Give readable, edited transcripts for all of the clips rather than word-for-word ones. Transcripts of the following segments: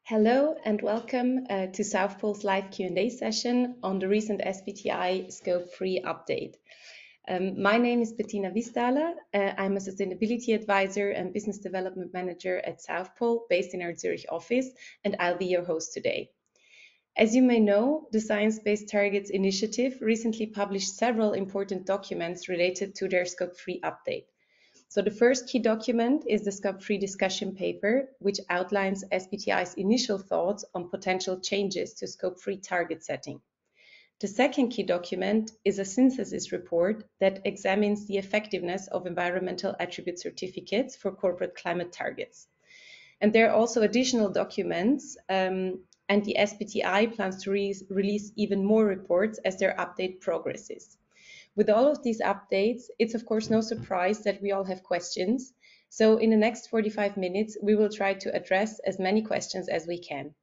Hello and welcome to South Pole's live Q&A session on the recent SBTi Scope 3 update. My name is Bettina Wiestaler. I'm a Sustainability Advisor and Business Development Manager at South Pole, based in our Zurich office, and I'll be your host today. As you may know, the Science Based Targets Initiative recently published several important documents related to their Scope 3 update. So the first key document is the Scope 3 discussion paper, which outlines SBTi's initial thoughts on potential changes to Scope 3 target setting. The second key document is a synthesis report that examines the effectiveness of environmental attribute certificates for corporate climate targets. And there are also additional documents, and the SBTi plans to release even more reports as their update progresses. With all of these updates, it's of course no surprise that we all have questions. So in the next 45 minutes, we will try to address as many questions as we can.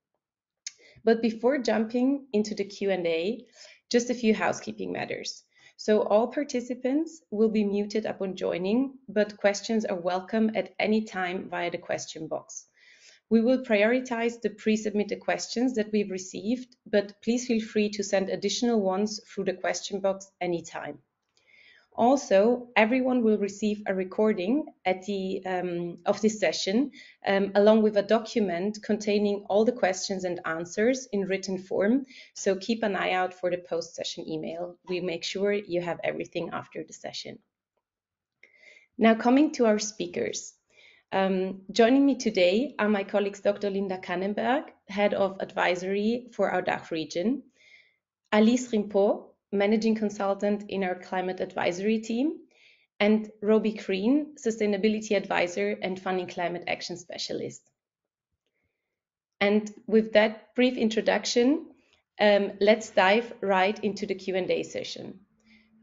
But before jumping into the Q&A, just a few housekeeping matters. So all participants will be muted upon joining, but questions are welcome at any time via the question box. We will prioritize the pre-submitted questions that we've received, but please feel free to send additional ones through the question box anytime. Also, everyone will receive a recording at of this session, along with a document containing all the questions and answers in written form. So keep an eye out for the post-session email. We make sure you have everything after the session. Now coming to our speakers. Joining me today are my colleagues Dr. Linda Kannenberg, Head of Advisory for our DACH region, Alice Rimpo, Managing Consultant in our Climate Advisory team, and Roby Green, Sustainability Advisor and Funding Climate Action Specialist. And with that brief introduction, let's dive right into the Q&A session.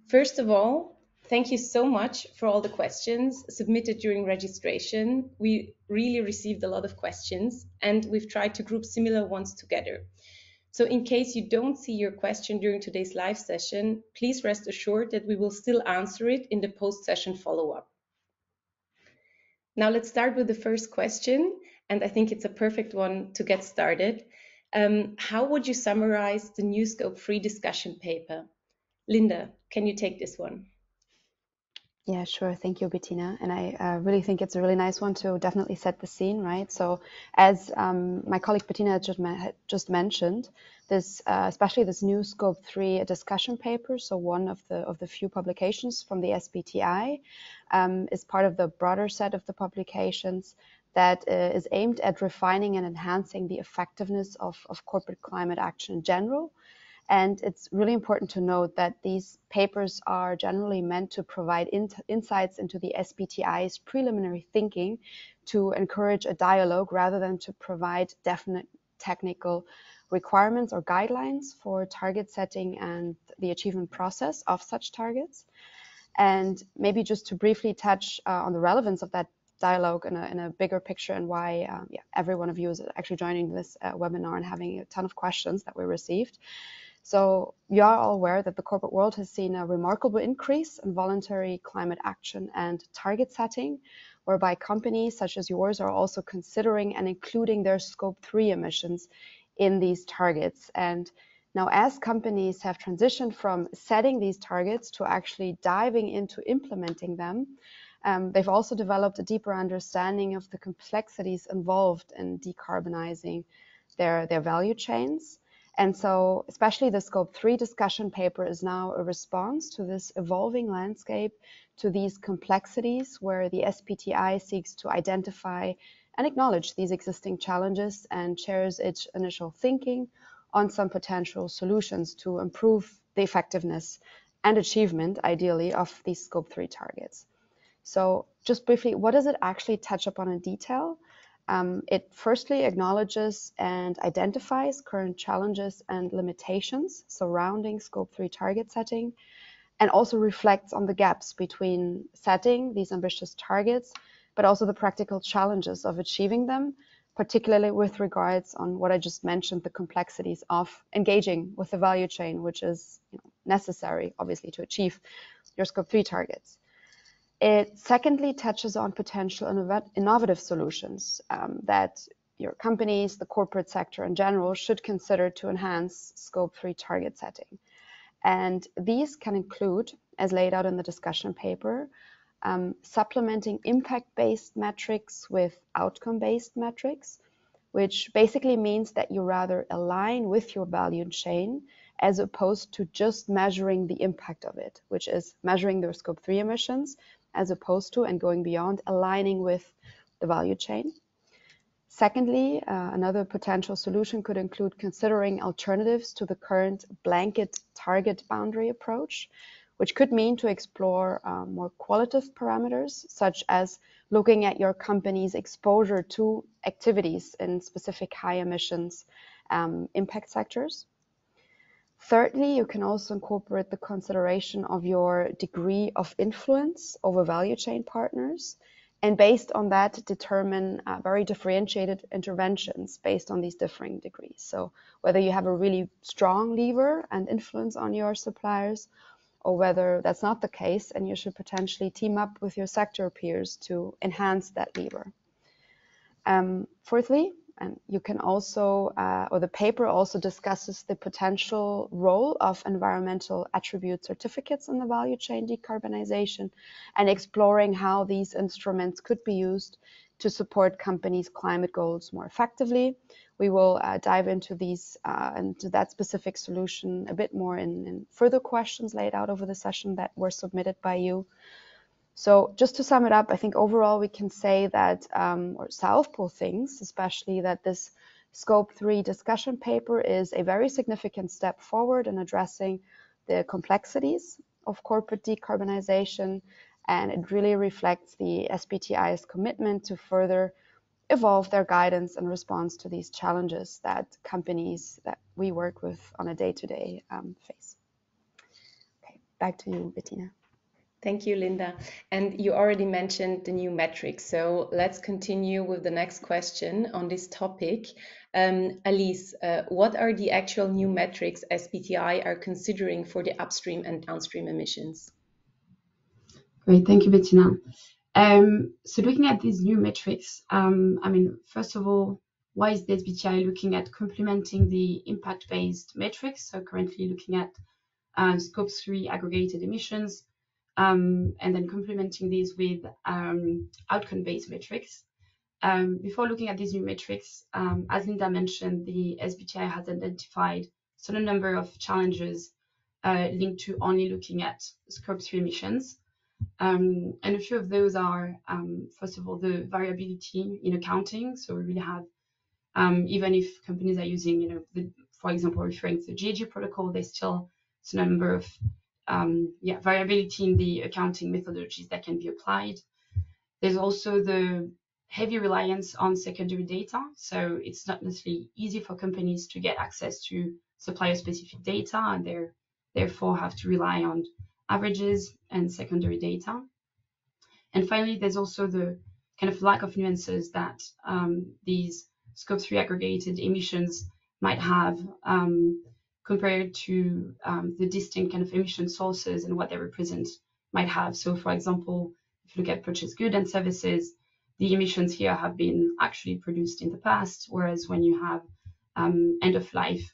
First of all, thank you so much for all the questions submitted during registration. We really received a lot of questions, and we've tried to group similar ones together. So in case you don't see your question during today's live session, please rest assured that we will still answer it in the post-session follow-up. Now let's start with the first question, and I think it's a perfect one to get started. How would you summarize the new Scope 3 discussion paper? Linda, can you take this one? Yeah, sure. Thank you, Bettina. And I really think it's a really nice one to definitely set the scene, right? So as my colleague Bettina just mentioned, this, especially this new Scope 3 discussion paper, so one of the few publications from the SBTi, is part of the broader set of the publications that is aimed at refining and enhancing the effectiveness of corporate climate action in general. And it's really important to note that these papers are generally meant to provide insights into the SBTi's preliminary thinking to encourage a dialogue rather than to provide definite technical requirements or guidelines for target setting and the achievement process of such targets. And maybe just to briefly touch on the relevance of that dialogue in a bigger picture and why every one of you is actually joining this webinar and having a ton of questions that we received. So you are all aware that the corporate world has seen a remarkable increase in voluntary climate action and target setting, whereby companies such as yours are also considering and including their Scope 3 emissions in these targets. And now as companies have transitioned from setting these targets to actually diving into implementing them, they've also developed a deeper understanding of the complexities involved in decarbonizing their value chains. And so especially the Scope 3 discussion paper is now a response to this evolving landscape, to these complexities where the SBTi seeks to identify and acknowledge these existing challenges and shares its initial thinking on some potential solutions to improve the effectiveness and achievement, ideally, of these Scope 3 targets. So just briefly, what does it actually touch upon in detail? It firstly acknowledges and identifies current challenges and limitations surrounding Scope 3 target setting, and also reflects on the gaps between setting these ambitious targets, but also the practical challenges of achieving them, particularly with regards on what I just mentioned, the complexities of engaging with the value chain, which is necessary, obviously, to achieve your Scope 3 targets. It secondly touches on potential innovative solutions that your companies, the corporate sector in general, should consider to enhance Scope 3 target setting. And these can include, as laid out in the discussion paper, supplementing impact-based metrics with outcome-based metrics, which basically means that you rather align with your value chain as opposed to just measuring the impact of it, which is measuring their Scope 3 emissions, as opposed to, and going beyond, aligning with the value chain. Secondly, another potential solution could include considering alternatives to the current blanket target boundary approach, which could mean to explore more qualitative parameters, such as looking at your company's exposure to activities in specific high emissions impact sectors. Thirdly, you can also incorporate the consideration of your degree of influence over value chain partners, and based on that, determine very differentiated interventions based on these differing degrees. So whether you have a really strong lever and influence on your suppliers, or whether that's not the case and you should potentially team up with your sector peers to enhance that lever. Fourthly, and you can also, or the paper also discusses the potential role of environmental attribute certificates in the value chain decarbonization, and exploring how these instruments could be used to support companies' climate goals more effectively. We will dive into these, into that specific solution a bit more in further questions laid out over the session that were submitted by you. So just to sum it up, I think overall we can say that, or South Pole thinks especially, that this Scope 3 discussion paper is a very significant step forward in addressing the complexities of corporate decarbonization, and it really reflects the SBTi's commitment to further evolve their guidance in response to these challenges that companies that we work with on a day-to-day face. Okay, back to you, Bettina. Thank you, Linda. And you already mentioned the new metrics. So let's continue with the next question on this topic. Alice, what are the actual new metrics SBTi are considering for the upstream and downstream emissions? Great, thank you, Bettina. So looking at these new metrics, I mean, first of all, why is the SBTi looking at complementing the impact-based metrics? So currently looking at Scope 3 aggregated emissions, and then complementing these with outcome-based metrics. Before looking at these new metrics, as Linda mentioned, the SBTi has identified a certain number of challenges linked to only looking at Scope 3 emissions. And a few of those are, first of all, the variability in accounting. So we really have, even if companies are using, for example, referring to the GHG protocol, there's still a number of variability in the accounting methodologies that can be applied. There's also the heavy reliance on secondary data. So it's not necessarily easy for companies to get access to supplier-specific data, and they therefore have to rely on averages and secondary data. And finally, there's also the kind of lack of nuances that these Scope 3 aggregated emissions might have compared to the distinct kind of emission sources and what they represent might have. So for example, if you look at purchased goods and services, the emissions here have been actually produced in the past, whereas when you have end-of-life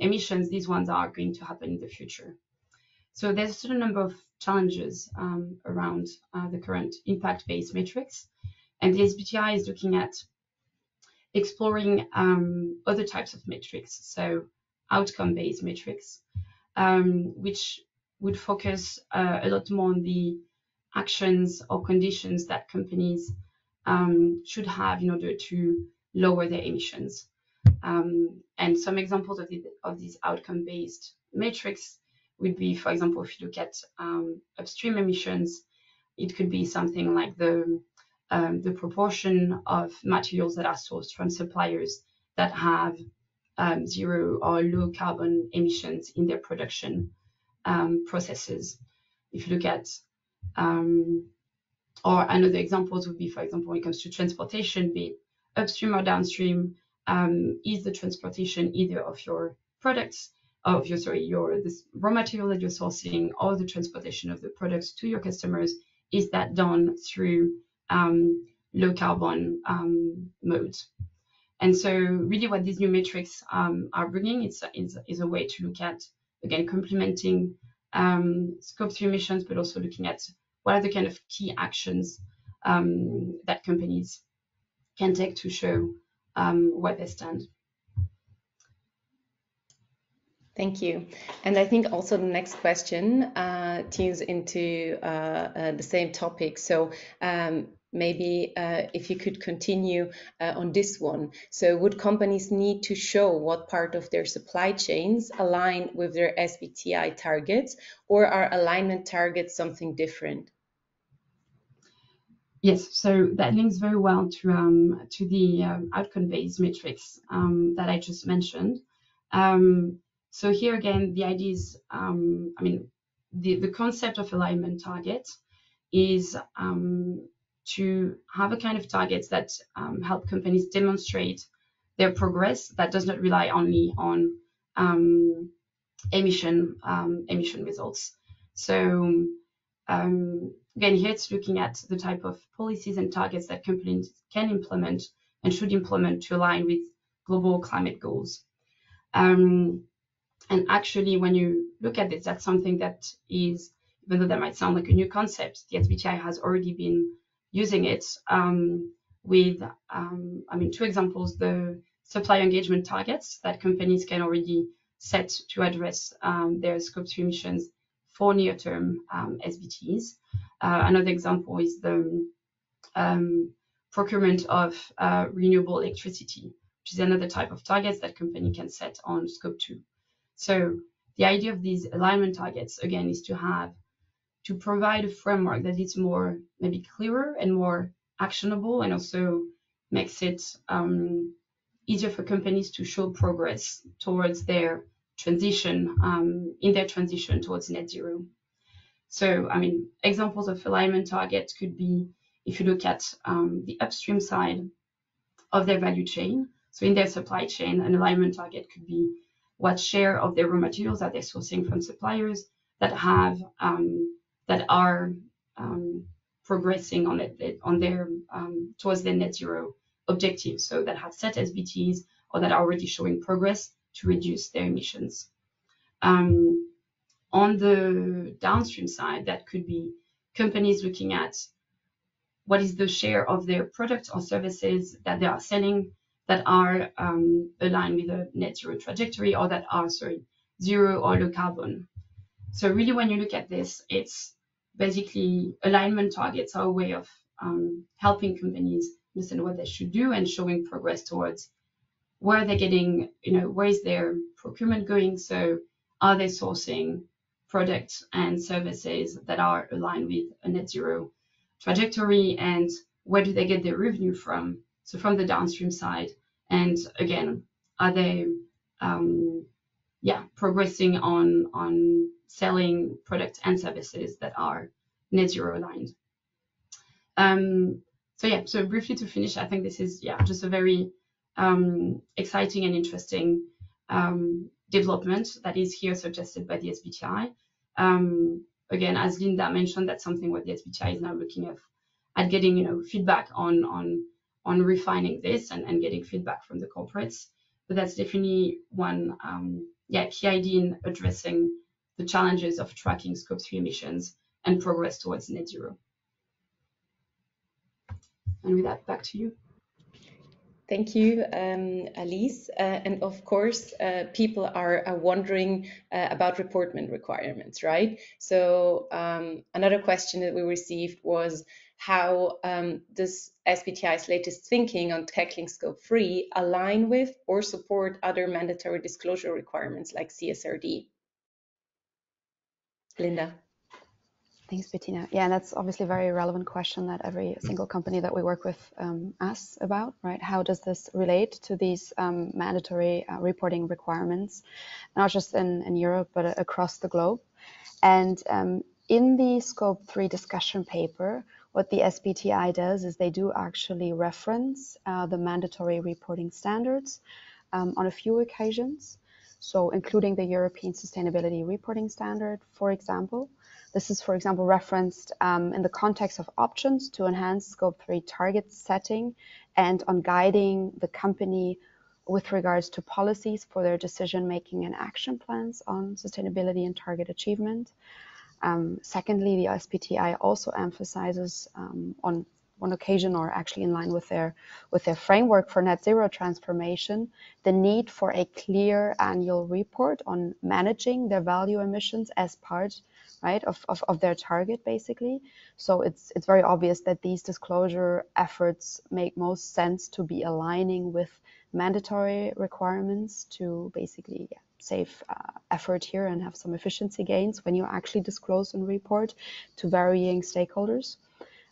emissions, these ones are going to happen in the future. So there's a certain number of challenges around the current impact-based metrics, and the SBTi is looking at exploring other types of metrics, so outcome-based metrics, which would focus a lot more on the actions or conditions that companies should have in order to lower their emissions. And some examples of these outcome-based metrics would be, for example, if you look at upstream emissions, it could be something like the proportion of materials that are sourced from suppliers that have zero or low carbon emissions in their production processes. If you look at, or another examples would be, for example, when it comes to transportation, be it upstream or downstream, is the transportation either of your products, of your this raw material that you're sourcing, or the transportation of the products to your customers, is that done through low carbon modes? And so really what these new metrics are bringing is a way to look at, again, complementing Scope 3 emissions, but also looking at what are the kind of key actions that companies can take to show where they stand. Thank you. And I think also the next question tunes into the same topic. So maybe if you could continue on this one. So would companies need to show what part of their supply chains align with their SBTi targets, or are alignment targets something different? Yes, so that links very well to the outcome-based metrics that I just mentioned. So here again, the idea is, the concept of alignment target is to have a kind of targets that help companies demonstrate their progress that does not rely only on emission results. So again, here it's looking at the type of policies and targets that companies can implement and should implement to align with global climate goals. And actually, when you look at this, that's something that is, even though that might sound like a new concept, the SBTi has already been using it with, two examples: the supplier engagement targets that companies can already set to address their Scope 3 emissions for near-term SBTs. Another example is the procurement of renewable electricity, which is another type of targets that company can set on Scope 2. So the idea of these alignment targets, again, is to provide a framework that is more maybe clearer and more actionable, and also makes it easier for companies to show progress towards their transition, in their transition towards net zero. So, examples of alignment targets could be, if you look at the upstream side of their value chain, so in their supply chain, an alignment target could be what share of their raw materials are they sourcing from suppliers that are progressing on their towards their net zero objectives, so that have set SBTs or that are already showing progress to reduce their emissions. On the downstream side, that could be companies looking at what is the share of their products or services that they are selling that are aligned with a net zero trajectory, or that are, zero or low carbon. So really, when you look at this, it's basically alignment targets are a way of helping companies understand what they should do and showing progress towards where they're getting, where is their procurement going? So are they sourcing products and services that are aligned with a net zero trajectory, and where do they get their revenue from? So from the downstream side, and again, are they progressing on selling products and services that are net zero aligned? So briefly to finish, I think this is just a very exciting and interesting development that is here suggested by the SBTi. Again, as Linda mentioned, that's something where the SBTi is now looking at getting feedback on refining this and getting feedback from the corporates. But that's definitely one key idea in addressing the challenges of tracking Scope 3 emissions and progress towards net zero. And with that, back to you. Thank you, Alice. And of course, people are wondering about reporting requirements, right? So another question that we received was, how does SBTi's latest thinking on tackling Scope 3 align with or support other mandatory disclosure requirements like CSRD? Linda. Thanks, Bettina. Yeah, that's obviously a very relevant question that every single company that we work with asks about, right? How does this relate to these mandatory reporting requirements, not just in Europe, but across the globe? And in the Scope 3 discussion paper, what the SBTi does is they do actually reference the mandatory reporting standards on a few occasions. So including the European Sustainability Reporting Standard, for example. This is, for example, referenced in the context of options to enhance Scope 3 target setting and on guiding the company with regards to policies for their decision-making and action plans on sustainability and target achievement. Secondly, the SBTi also emphasizes on one occasion, or actually in line with their framework for net zero transformation, the need for a clear annual report on managing their value emissions as part, right, of their target, basically. So it's very obvious that these disclosure efforts make most sense to be aligning with mandatory requirements to basically save effort here and have some efficiency gains when you actually disclose and report to varying stakeholders.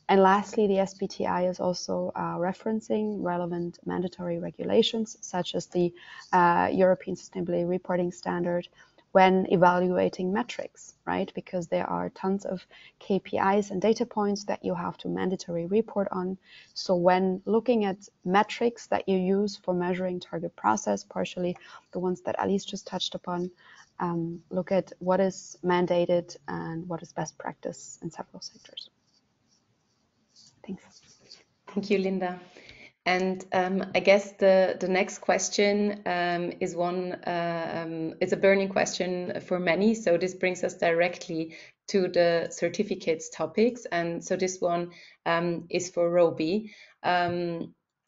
And lastly, the SBTi is also referencing relevant mandatory regulations, such as the European Sustainability Reporting Standard, when evaluating metrics, right? Because there are tons of KPIs and data points that you have to mandatory report on. So when looking at metrics that you use for measuring target process, partially the ones that Alice just touched upon, look at what is mandated and what is best practice in several sectors. Thanks. Thank you, Linda. And I guess the next question is it's a burning question for many. So this brings us directly to the certificates topics. And so this one is for Roby.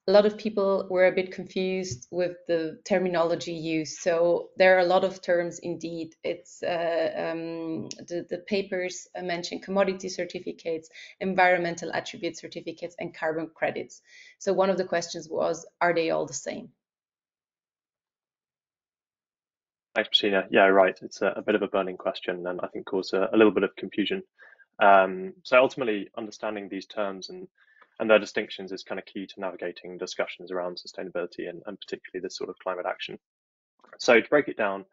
A lot of people were a bit confused with the terminology used. So there are a lot of terms indeed. It's the papers mention commodity certificates, environmental attribute certificates, and carbon credits. So one of the questions was, are they all the same? Thanks, Bettina. Yeah, right. It's a bit of a burning question and I think caused a little bit of confusion. So ultimately, understanding these terms and their distinctions is kind of key to navigating discussions around sustainability and particularly this sort of climate action. So to break it down,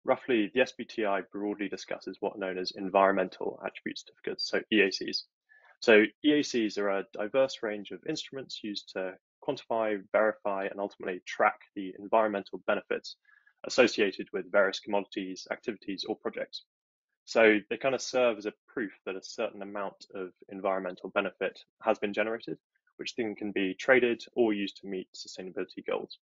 roughly the SBTi broadly discusses what are known as environmental attribute certificates, so EACs. So EACs are a diverse range of instruments used to quantify, verify, and ultimately track the environmental benefits associated with various commodities, activities, or projects. So they kind of serve as a proof that a certain amount of environmental benefit has been generated, which then can be traded or used to meet sustainability goals.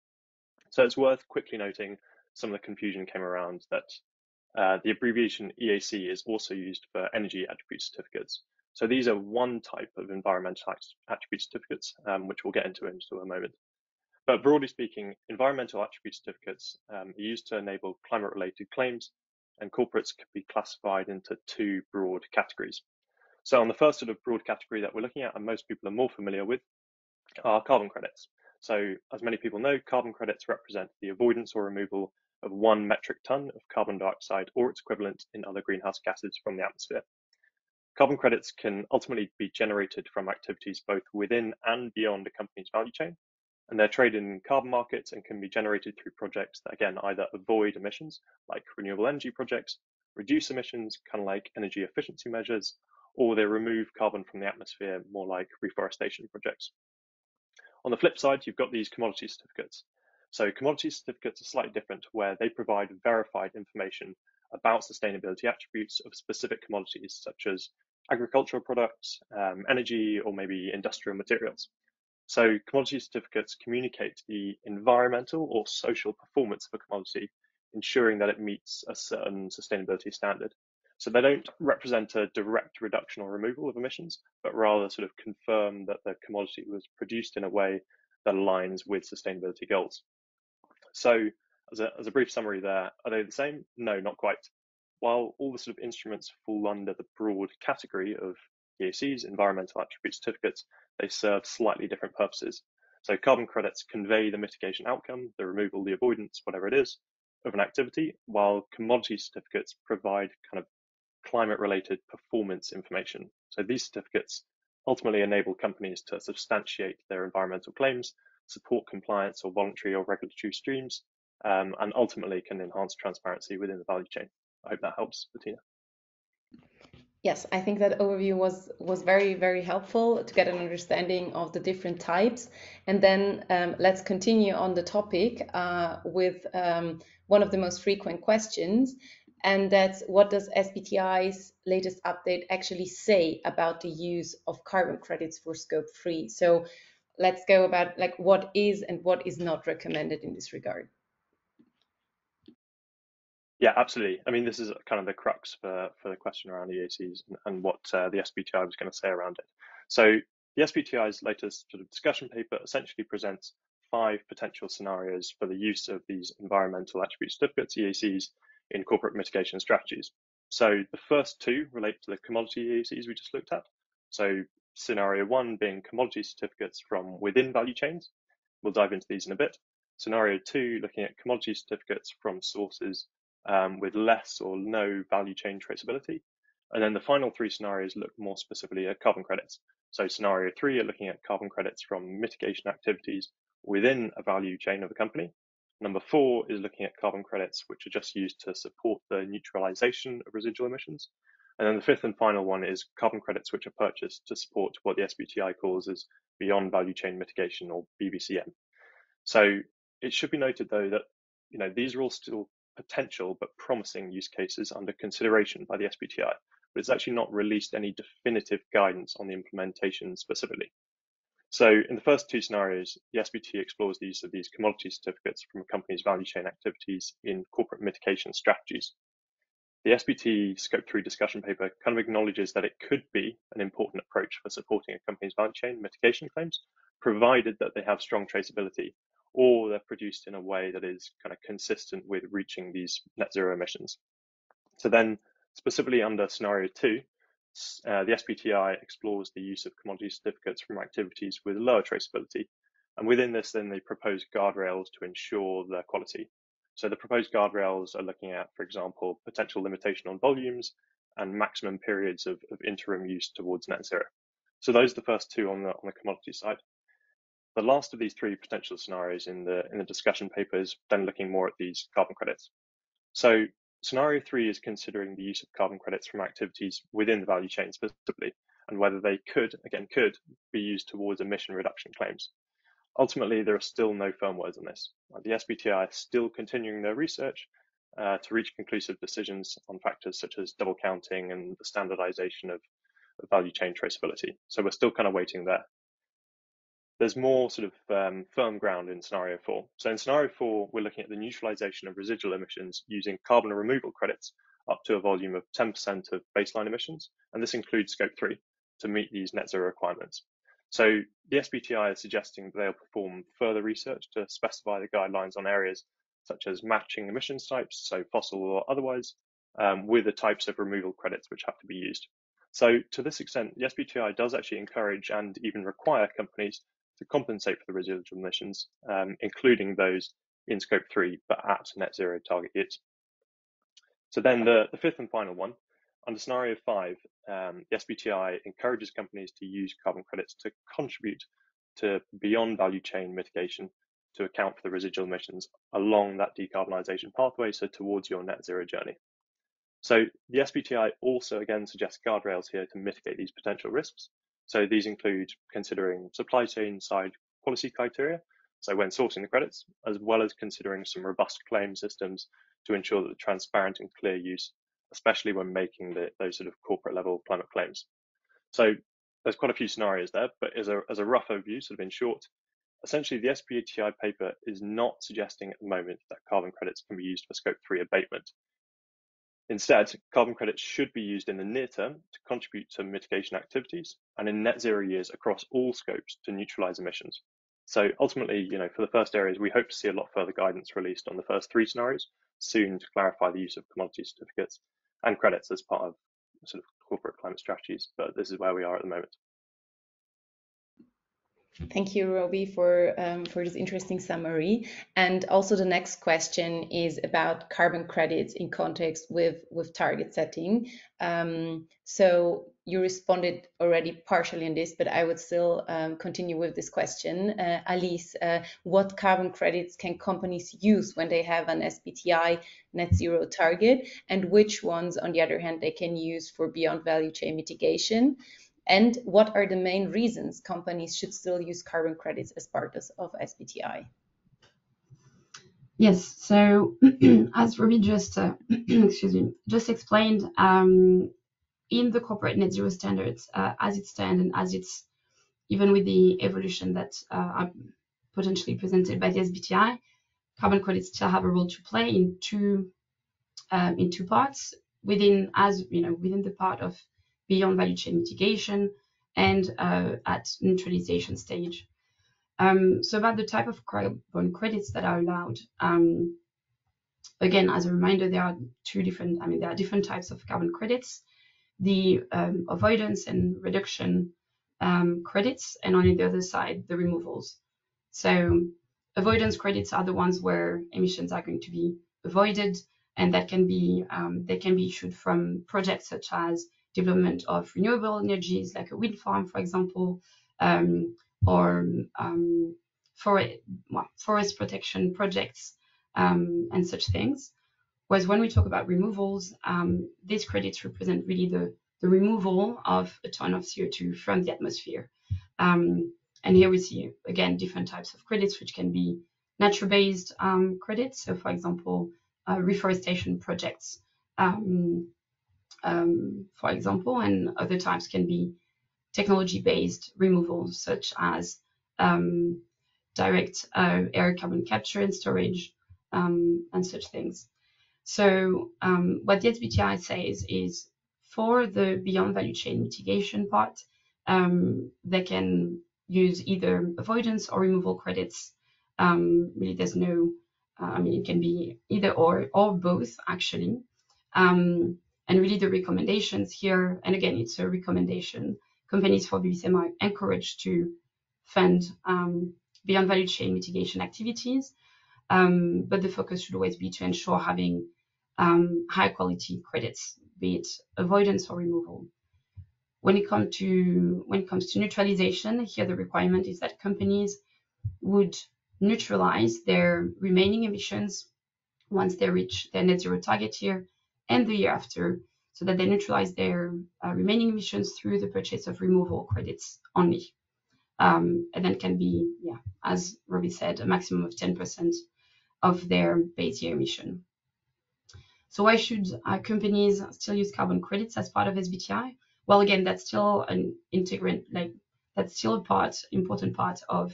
So it's worth quickly noting some of the confusion came around that the abbreviation EAC is also used for energy attribute certificates. So these are one type of environmental attribute certificates, which we'll get into a moment. But broadly speaking, environmental attribute certificates are used to enable climate-related claims, and corporates could be classified into two broad categories. So on the first sort of broad category that we're looking at, and most people are more familiar with, are carbon credits. So as many people know, carbon credits represent the avoidance or removal of 1 metric ton of carbon dioxide or its equivalent in other greenhouse gases from the atmosphere. Carbon credits can ultimately be generated from activities both within and beyond a company's value chain, and they're traded in carbon markets and can be generated through projects that, again, either avoid emissions, like renewable energy projects, reduce emissions, kind of like energy efficiency measures, or they remove carbon from the atmosphere, more like reforestation projects. On the flip side, you've got these commodity certificates. So commodity certificates are slightly different, where they provide verified information about sustainability attributes of specific commodities, such as agricultural products, energy, or maybe industrial materials. So commodity certificates communicate the environmental or social performance of a commodity, ensuring that it meets a certain sustainability standard. So they don't represent a direct reduction or removal of emissions, but rather sort of confirm that the commodity was produced in a way that aligns with sustainability goals. So as a brief summary there, are they the same? No, not quite. While all the sort of instruments fall under the broad category of EACs, environmental attribute certificates, they serve slightly different purposes. So carbon credits convey the mitigation outcome, the removal, the avoidance, whatever it is, of an activity, while commodity certificates provide kind of climate-related performance information. So these certificates ultimately enable companies to substantiate their environmental claims, support compliance or voluntary or regulatory streams, and ultimately can enhance transparency within the value chain. I hope that helps, Bettina. Yes, I think that overview was very, very helpful to get an understanding of the different types. And then let's continue on the topic with one of the most frequent questions. and that's what does SBTi's latest update actually say about the use of carbon credits for Scope 3. So let's go about like what is and what is not recommended in this regard. Yeah, absolutely. I mean, this is kind of the crux for the question around EACs and what the SBTi was going to say around it. So the SBTi's latest sort of discussion paper essentially presents 5 potential scenarios for the use of these environmental attribute certificates, EACs, in corporate mitigation strategies. So the first 2 relate to the commodity EACs we just looked at. So scenario 1 being commodity certificates from within value chains. We'll dive into these in a bit. Scenario 2, looking at commodity certificates from sources with less or no value chain traceability. And then the final 3 scenarios look more specifically at carbon credits. So scenario 3 are looking at carbon credits from mitigation activities within a value chain of a company. Number 4 is looking at carbon credits which are just used to support the neutralization of residual emissions. And then the 5th and final one is carbon credits which are purchased to support what the SBTi calls as beyond value chain mitigation, or BVCM. So it should be noted though that these are all still potential but promising use cases under consideration by the SBTi, but it's actually not released any definitive guidance on the implementation specifically. So in the first 2 scenarios, the SBT explores the use of these commodity certificates from a company's value chain activities in corporate mitigation strategies. The SBTi Scope 3 discussion paper kind of acknowledges that it could be an important approach for supporting a company's value chain mitigation claims, provided that they have strong traceability or they're produced in a way that is kind of consistent with reaching these net zero emissions. So then specifically under scenario 2, the SBTi explores the use of commodity certificates from activities with lower traceability. And within this, then they propose guardrails to ensure their quality. So the proposed guardrails are looking at, for example, potential limitation on volumes and maximum periods of interim use towards net zero. So those are the first 2 on the commodity side. The last of these 3 potential scenarios in the discussion paper is then looking more at these carbon credits. So scenario 3 is considering the use of carbon credits from activities within the value chain specifically, and whether they could be used towards emission reduction claims. Ultimately, there are still no firm words on this. The SBTi is still continuing their research to reach conclusive decisions on factors such as double counting and the standardization of value chain traceability. So we're still kind of waiting there. There's more sort of firm ground in scenario 4. So in scenario 4, we're looking at the neutralization of residual emissions using carbon removal credits up to a volume of 10% of baseline emissions, and this includes Scope 3 to meet these net zero requirements. So the SBTi is suggesting that they'll perform further research to specify the guidelines on areas such as matching emissions types, so fossil or otherwise, with the types of removal credits which have to be used. So to this extent, the SBTi does actually encourage and even require companies to compensate for the residual emissions, including those in Scope 3, but at net zero target years. So then the 5th and final one, under scenario 5, the SBTi encourages companies to use carbon credits to contribute to beyond value chain mitigation to account for the residual emissions along that decarbonisation pathway, so towards your net zero journey. So the SBTi also again suggests guardrails here to mitigate these potential risks. So these include considering supply chain side quality criteria, so when sourcing the credits, as well as considering some robust claim systems to ensure that the transparent and clear use, especially when making those sort of corporate level climate claims. So there's quite a few scenarios there, but as a rough overview, sort of in short, essentially the SBTi paper is not suggesting at the moment that carbon credits can be used for Scope 3 abatement. Instead, carbon credits should be used in the near term to contribute to mitigation activities and in net zero years across all scopes to neutralize emissions. So ultimately, for the first areas, we hope to see a lot further guidance released on the first 3 scenarios soon to clarify the use of commodity certificates and credits as part of sort of corporate climate strategies. But this is where we are at the moment. Thank you, Roby, for this interesting summary. And also the next question is about carbon credits in context with target setting. So you responded already partially on this, but I would still continue with this question. Alice, what carbon credits can companies use when they have an SBTi net zero target, and which ones, on the other hand, they can use for beyond value chain mitigation? And what are the main reasons companies should still use carbon credits as part of SBTi? Yes, so as Robbie just excuse me, just explained, in the corporate net zero standards, as it stands and as it's even with the evolution that are potentially presented by the SBTi, carbon credits still have a role to play in two parts within, as you know, within the part of beyond value chain mitigation and at neutralization stage. So about the type of carbon credits that are allowed. Again, as a reminder, there are there are different types of carbon credits. The avoidance and reduction credits, and on the other side, the removals. So avoidance credits are the ones where emissions are going to be avoided, and that can be they can be issued from projects such as development of renewable energies, like a wind farm, for example, or forest protection projects and such things. Whereas when we talk about removals, these credits represent really the removal of a ton of CO2 from the atmosphere. And here we see, again, different types of credits, which can be nature-based credits. So, for example, reforestation projects, for example, and other types can be technology-based removals, such as direct air carbon capture and storage, and such things. So what the SBTi says is, for the beyond value chain mitigation part, they can use either avoidance or removal credits. Really, there's no, it can be either or both, actually. And really the recommendations here, and again, it's a recommendation, companies for BVCM are encouraged to fund beyond value chain mitigation activities, but the focus should always be to ensure having high quality credits, be it avoidance or removal. When it comes to neutralization, here the requirement is that companies would neutralize their remaining emissions once they reach their net zero target year and the year after, so that they neutralize their remaining emissions through the purchase of removal credits only. And then can be, as Robbie said, a maximum of 10% of their base year emission. So why should companies still use carbon credits as part of SBTi? Well, again, that's still an integrant, that's still a important part of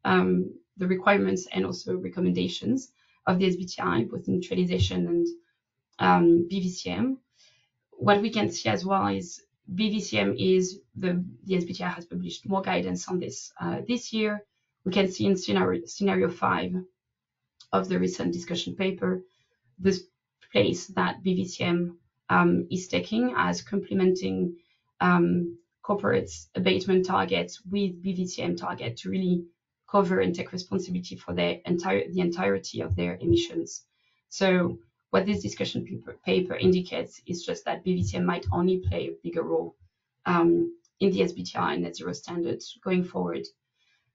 the requirements and also recommendations of the SBTi, both neutralization and BVCM. What we can see as well is BVCM is the SBTi has published more guidance on this this year. We can see in scenario 5 of the recent discussion paper, this place that BVCM is taking as complementing corporate abatement targets with BVCM target to really cover and take responsibility for the entirety of their emissions. So what this discussion paper indicates is just that BVCM might only play a bigger role in the SBTi and net zero standards going forward.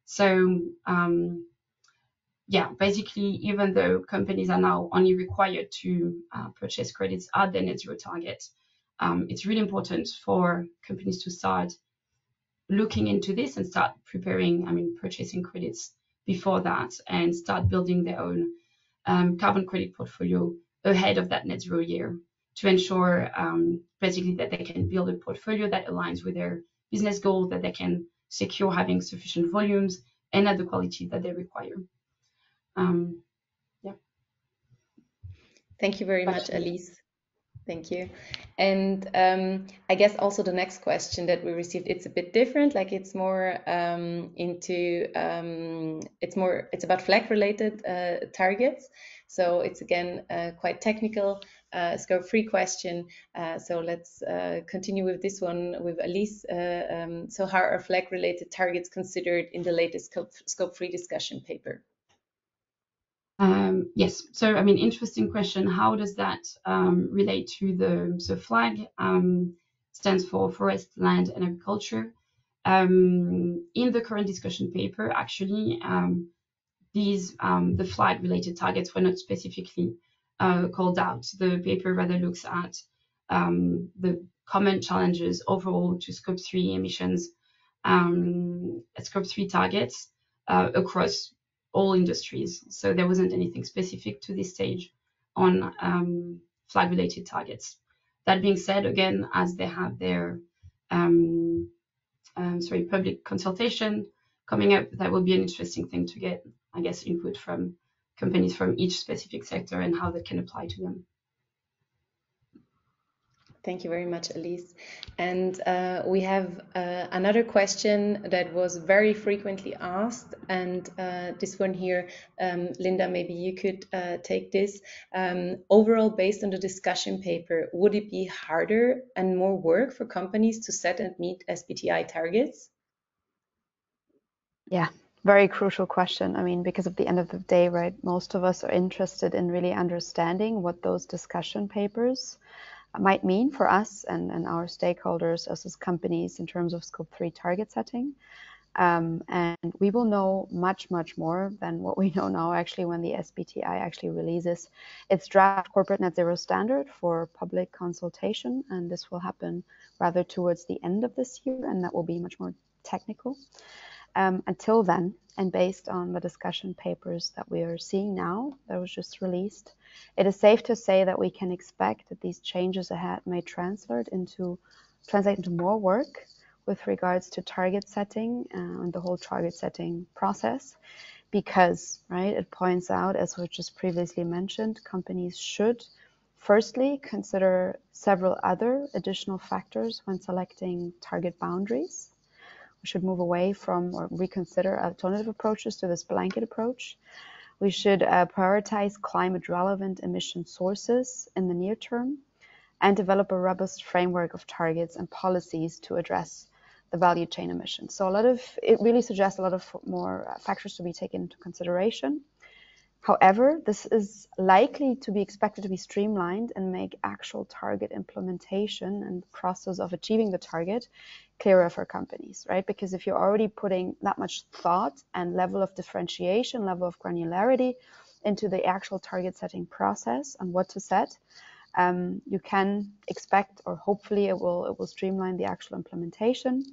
So basically, even though companies are now only required to purchase credits at their net zero target, it's really important for companies to start looking into this and start preparing, purchasing credits before that, and start building their own carbon credit portfolio ahead of that net zero year to ensure basically that they can build a portfolio that aligns with their business goal, that they can secure having sufficient volumes and at the quality that they require. Thank you very much, Elise. Thank you. And I guess also the next question that we received, it's a bit different. Like it's more it's about flag related targets. So it's again quite technical, scope 3 question. So let's continue with this one with Elise. So how are flag related targets considered in the latest scope 3 discussion paper? Yes, so interesting question. How does that relate to the flag? Stands for forest, land, and agriculture. In the current discussion paper, actually, the flag-related targets were not specifically called out. The paper rather looks at the common challenges overall to Scope 3 emissions, Scope 3 targets across all industries. So there wasn't anything specific to this stage on flag-related targets. That being said, again, as they have their public consultation coming up, that will be an interesting thing to get, I guess, input from companies from each specific sector and how that can apply to them. Thank you very much, Elise. And we have another question that was very frequently asked, and this one here, Linda, maybe you could take this. Overall, based on the discussion paper, would it be harder and more work for companies to set and meet SBTi targets? Yeah, very crucial question. I mean, because at the end of the day, right, most of us are interested in really understanding what those discussion papers might mean for us and our stakeholders as companies in terms of Scope 3 target setting. And we will know much, much more than what we know now actually when the SBTi actually releases its draft corporate net zero standard for public consultation. And this will happen rather towards the end of this year, and that will be much more technical. Until then, and based on the discussion papers that we are seeing now, that was just released, it is safe to say that we can expect that these changes ahead may translate into more work with regards to target setting and the whole target setting process, because, right, it points out, as we just previously mentioned, companies should firstly consider several other additional factors when selecting target boundaries. We should move away from or reconsider alternative approaches to this blanket approach. We should prioritize climate relevant emission sources in the near term and develop a robust framework of targets and policies to address the value chain emissions. So it really suggests a lot of more factors to be taken into consideration. However, this is likely to be expected to be streamlined and make actual target implementation and the process of achieving the target clearer for companies, right? Because if you're already putting that much thought and level of differentiation, level of granularity into the actual target setting process and what to set, you can expect, or hopefully it will streamline the actual implementation.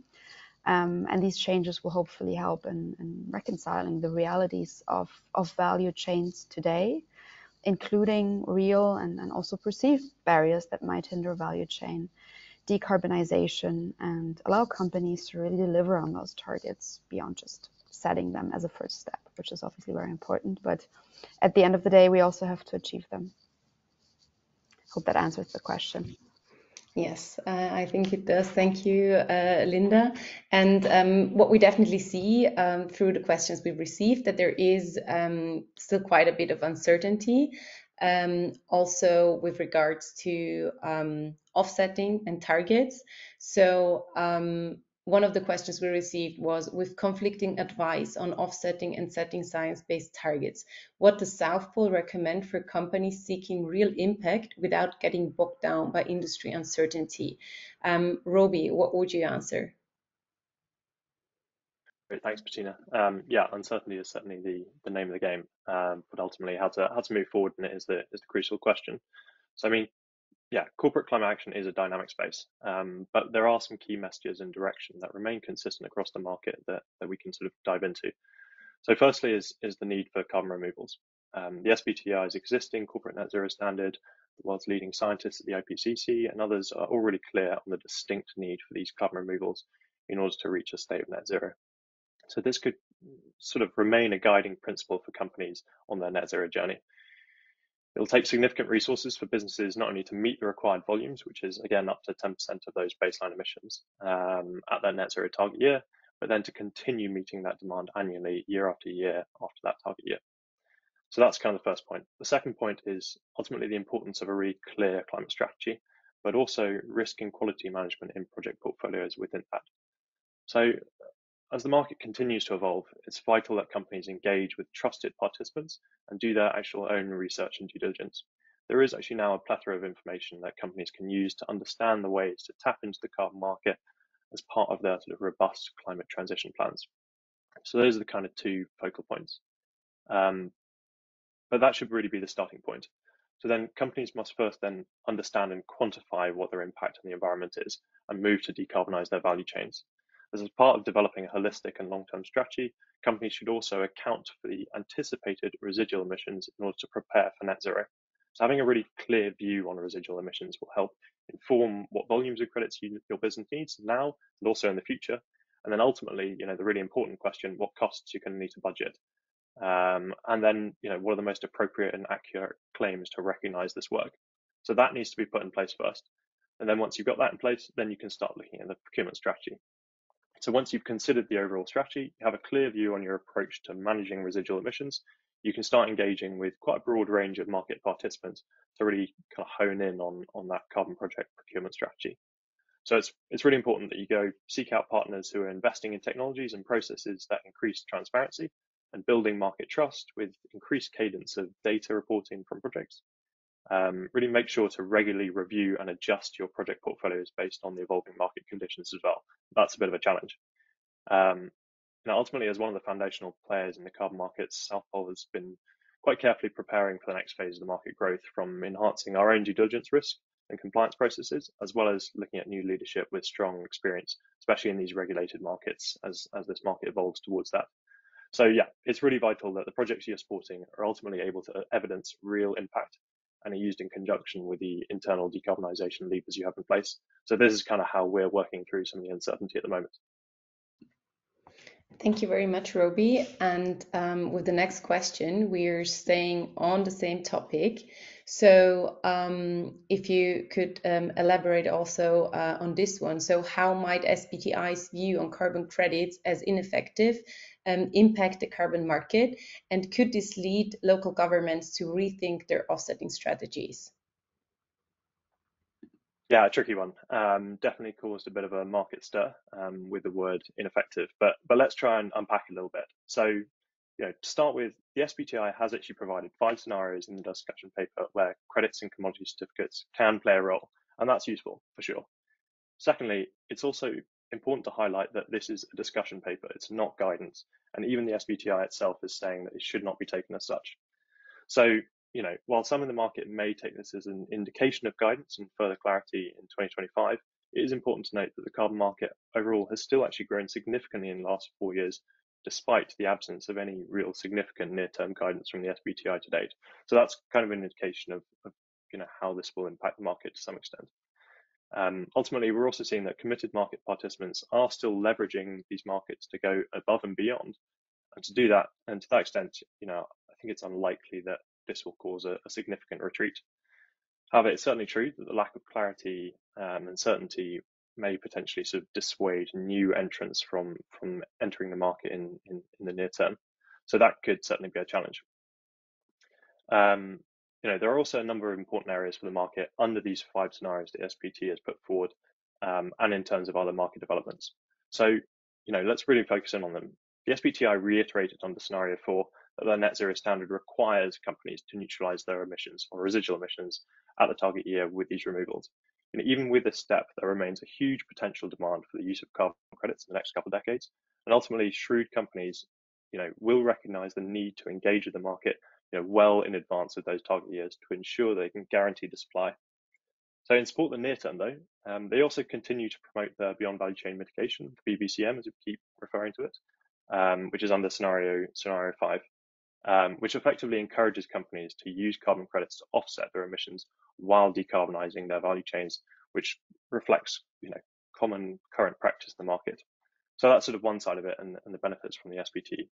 And these changes will hopefully help in reconciling the realities of value chains today, including real and also perceived barriers that might hinder value chain decarbonization and allow companies to really deliver on those targets beyond just setting them as a first step, which is obviously very important. But at the end of the day, we also have to achieve them. Hope that answers the question. Yes, I think it does. Thank you, Linda. And what we definitely see through the questions we've received, that there is still quite a bit of uncertainty, also with regards to offsetting and targets. So one of the questions we received was, with conflicting advice on offsetting and setting science-based targets, what does South Pole recommend for companies seeking real impact without getting bogged down by industry uncertainty? Roby, what would you answer? Great, thanks, Bettina. Yeah, uncertainty is certainly the name of the game, but ultimately how to move forward in it is the crucial question. So I mean, yeah, corporate climate action is a dynamic space, but there are some key messages and direction that remain consistent across the market that we can sort of dive into. So firstly is the need for carbon removals. The SBTi's existing corporate net zero standard, the world's leading scientists at the IPCC and others are already clear on the distinct need for these carbon removals in order to reach a state of net zero. So this could sort of remain a guiding principle for companies on their net zero journey. It'll take significant resources for businesses not only to meet the required volumes, which is again up to 10% of those baseline emissions at their net zero target year, but then to continue meeting that demand annually year after year after that target year. So that's kind of the first point. The second point is ultimately the importance of a really clear climate strategy, but also risk and quality management in project portfolios within that. So as the market continues to evolve, it's vital that companies engage with trusted participants and do their actual own research and due diligence. There is actually now a plethora of information that companies can use to understand the ways to tap into the carbon market as part of their sort of robust climate transition plans. So those are the kind of two focal points. But that should really be the starting point. So then companies must first then understand and quantify what their impact on the environment is and move to decarbonize their value chains. As part of developing a holistic and long-term strategy, companies should also account for the anticipated residual emissions in order to prepare for net zero. So having a really clear view on residual emissions will help inform what volumes of credits your business needs now and also in the future. And then ultimately, the really important question, what costs you're going to need to budget. And then, what are the most appropriate and accurate claims to recognize this work? So that needs to be put in place first. And then once you've got that in place, then you can start looking at the procurement strategy. So once you've considered the overall strategy, you have a clear view on your approach to managing residual emissions, you can start engaging with quite a broad range of market participants to really kind of hone in on that carbon project procurement strategy. So it's really important that you go seek out partners who are investing in technologies and processes that increase transparency and building market trust with increased cadence of data reporting from projects. Really make sure to regularly review and adjust your project portfolios based on the evolving market conditions as well. That's a bit of a challenge. Now, ultimately, as one of the foundational players in the carbon markets, South Pole has been quite carefully preparing for the next phase of the market growth, from enhancing our own due diligence risk and compliance processes, as well as looking at new leadership with strong experience, especially in these regulated markets as this market evolves towards that. So yeah, it's really vital that the projects you're supporting are ultimately able to evidence real impact and are used in conjunction with the internal decarbonisation levers you have in place. So this is kind of how we're working through some of the uncertainty at the moment. Thank you very much, Roby. And with the next question, we're staying on the same topic. So if you could elaborate also on this one. So how might SBTi's view on carbon credits as ineffective impact the carbon market? And could this lead local governments to rethink their offsetting strategies? Yeah, a tricky one. Definitely caused a bit of a market stir with the word ineffective, but let's try and unpack a little bit. So, to start with, the SBTi has actually provided 5 scenarios in the discussion paper where credits and commodity certificates can play a role, and that's useful for sure. Secondly, it's also important to highlight that this is a discussion paper, it's not guidance, and even the SBTi itself is saying that it should not be taken as such. So, while some in the market may take this as an indication of guidance and further clarity in 2025, it is important to note that the carbon market overall has still actually grown significantly in the last 4 years, despite the absence of any real significant near-term guidance from the SBTi to date. So that's kind of an indication of how this will impact the market to some extent. Ultimately, we're also seeing that committed market participants are still leveraging these markets to go above and beyond. And to do that, and to that extent, I think it's unlikely that this will cause a significant retreat. However, it's certainly true that the lack of clarity and certainty may potentially sort of dissuade new entrants from entering the market in the near term. So that could certainly be a challenge. There are also a number of important areas for the market under these 5 scenarios that SBT has put forward, and in terms of other market developments. So, let's really focus in on them. The SBTi reiterated under scenario 4 that the net zero standard requires companies to neutralise their emissions or residual emissions at the target year with these removals. Even with this step, there remains a huge potential demand for the use of carbon credits in the next couple of decades. And ultimately, shrewd companies, will recognise the need to engage with the market, well in advance of those target years to ensure they can guarantee the supply. So in support of the near term, though, they also continue to promote their beyond value chain mitigation, the BVCM, as we keep referring to it, which is under scenario 5. Which effectively encourages companies to use carbon credits to offset their emissions while decarbonising their value chains, which reflects, common current practice in the market. So that's sort of one side of it, and the benefits from the SBT.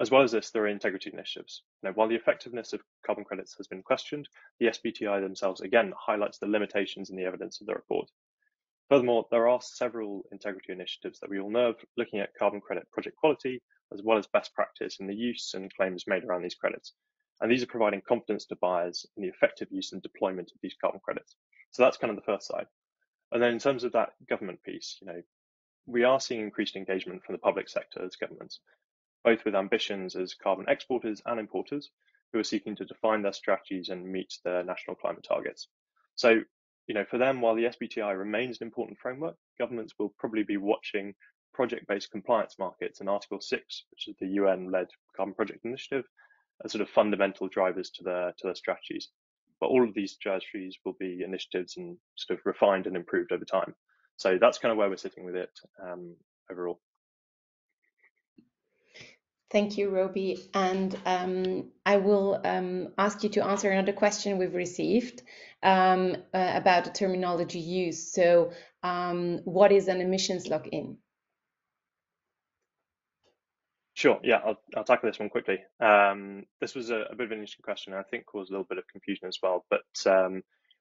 As well as this, there are integrity initiatives. While the effectiveness of carbon credits has been questioned, the SBTi themselves again highlights the limitations in the evidence of the report. Furthermore, there are several integrity initiatives that we all know of looking at carbon credit project quality, as well as best practice in the use and claims made around these credits. And these are providing confidence to buyers in the effective use and deployment of these carbon credits. So that's kind of the first side. And then in terms of that government piece, we are seeing increased engagement from the public sector as governments, both with ambitions as carbon exporters and importers who are seeking to define their strategies and meet their national climate targets. So, for them, while the SBTi remains an important framework, governments will probably be watching project-based compliance markets and Article 6, which is the UN-led carbon project initiative, as sort of fundamental drivers to their strategies. But all of these strategies will be initiatives and sort of refined and improved over time. So that's kind of where we're sitting with it overall. Thank you, Roby. And I will ask you to answer another question we've received about the terminology used. So what is an emissions lock-in? Sure, yeah, I'll tackle this one quickly. This was a bit of an interesting question, and I think caused a little bit of confusion as well. But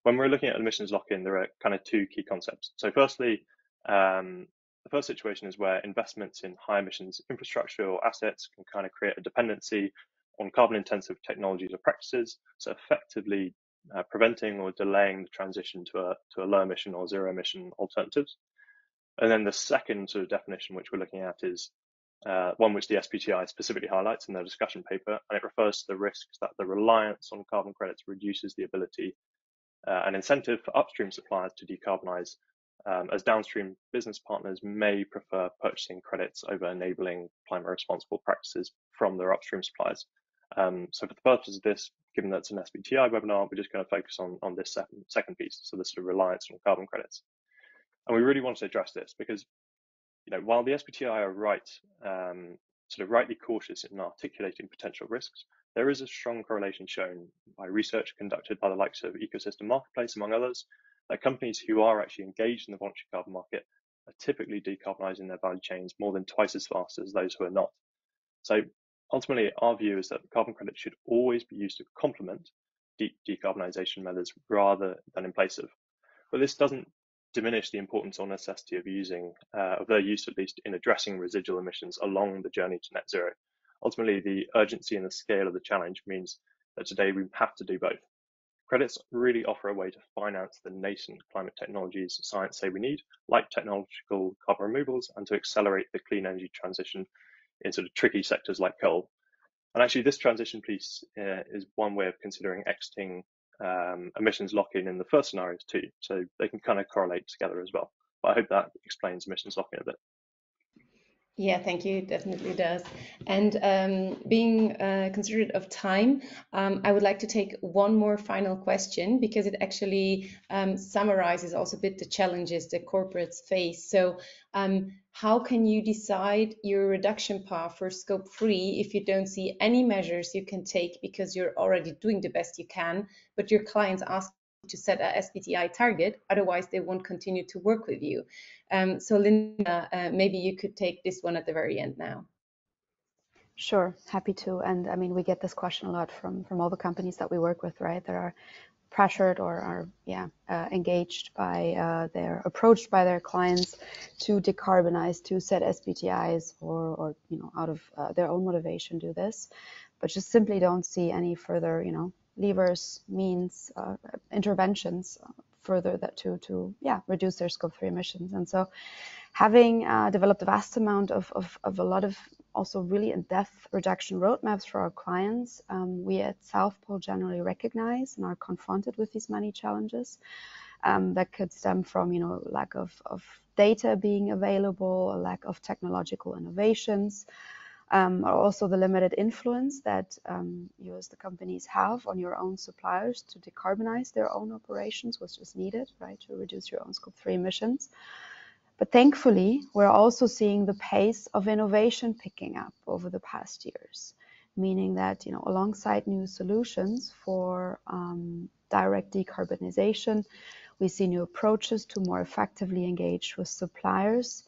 when we're looking at emissions lock-in, there are kind of two key concepts. So firstly, the first situation is where investments in high emissions infrastructure or assets can kind of create a dependency on carbon intensive technologies or practices, so effectively preventing or delaying the transition to a low emission or zero emission alternatives. And then the second sort of definition which we're looking at is one which the SBTi specifically highlights in their discussion paper, and it refers to the risks that the reliance on carbon credits reduces the ability and incentive for upstream suppliers to decarbonize, as downstream business partners may prefer purchasing credits over enabling climate responsible practices from their upstream suppliers. So for the purpose of this, given that it's an SBTi webinar, we're just going to focus on this second piece, so this sort of reliance on carbon credits. And we really want to address this because, while the SBTi are sort of rightly cautious in articulating potential risks, there is a strong correlation shown by research conducted by the likes of Ecosystem Marketplace, among others, that companies who are actually engaged in the voluntary carbon market are typically decarbonising their value chains more than twice as fast as those who are not. So ultimately, our view is that carbon credits should always be used to complement deep decarbonisation methods rather than in place of. But this doesn't diminish the importance or necessity of their use, at least in addressing residual emissions along the journey to net zero. Ultimately, the urgency and the scale of the challenge means that today we have to do both. Credits really offer a way to finance the nascent climate technologies science say we need, like technological carbon removals, and to accelerate the clean energy transition in sort of tricky sectors like coal. And actually, this transition piece is one way of considering exiting emissions lock-in in the first scenarios too, so they can kind of correlate together as well. But I hope that explains emissions lock-in a bit. Yeah, thank you. It definitely does. And being considerate of time, I would like to take one more final question because it actually summarizes also a bit the challenges that corporates face. So how can you decide your reduction path for Scope 3 if you don't see any measures you can take because you're already doing the best you can, but your clients ask to set a SBTi target, otherwise they won't continue to work with you. So Linda, maybe you could take this one at the very end now. Sure, happy to. And I mean, we get this question a lot from all the companies that we work with, right? That are pressured or are engaged by approached by their clients to decarbonize, to set SBTIs, or out of their own motivation do this, but just simply don't see any further levers, means, interventions further that to reduce their Scope 3 emissions. And so having developed a vast amount of a lot of also really in-depth reduction roadmaps for our clients, we at South Pole generally recognize and are confronted with these many challenges that could stem from lack of data being available, a lack of technological innovations, or also the limited influence that you as the companies have on your own suppliers to decarbonize their own operations, which is needed, right, to reduce your own Scope 3 emissions. But thankfully, we're also seeing the pace of innovation picking up over the past years, meaning that alongside new solutions for direct decarbonization, we see new approaches to more effectively engage with suppliers.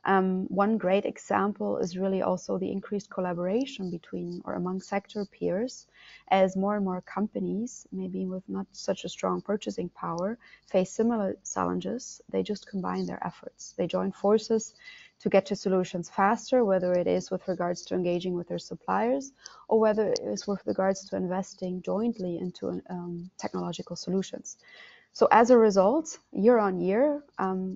One great example is really also the increased collaboration between or among sector peers, as more and more companies, maybe with not such a strong purchasing power, face similar challenges. They just combine their efforts. They join forces to get to solutions faster, whether it is with regards to engaging with their suppliers or whether it is with regards to investing jointly into technological solutions. So as a result, year on year,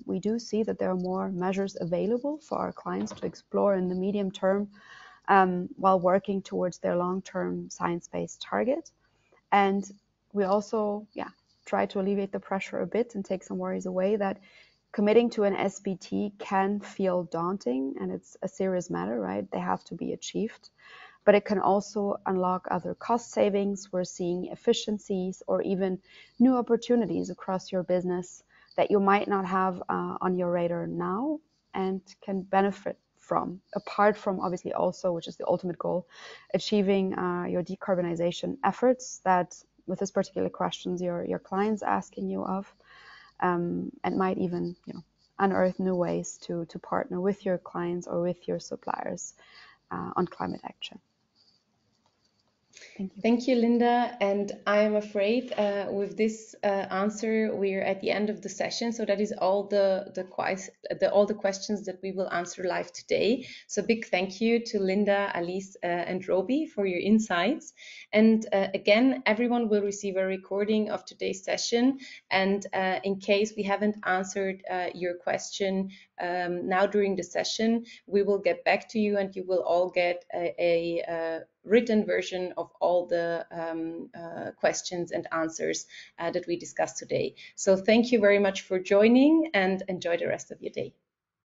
we do see that there are more measures available for our clients to explore in the medium term while working towards their long-term science-based target. And we also try to alleviate the pressure a bit and take some worries away that committing to an SBT can feel daunting, and it's a serious matter, right? They have to be achieved. But it can also unlock other cost savings. We're seeing efficiencies or even new opportunities across your business that you might not have on your radar now and can benefit from, apart from obviously also, which is the ultimate goal, achieving your decarbonization efforts that with this particular questions your clients asking you of, and might even unearth new ways to partner with your clients or with your suppliers on climate action. Thank you. Thank you, Linda. And I am afraid with this answer, we're at the end of the session. So that is all the questions that we will answer live today. So big thank you to Linda, Alice, and Roby for your insights. And again, everyone will receive a recording of today's session. And in case we haven't answered your question now during the session, we will get back to you and you will all get a written version of all the questions and answers that we discussed today. So thank you very much for joining and enjoy the rest of your day.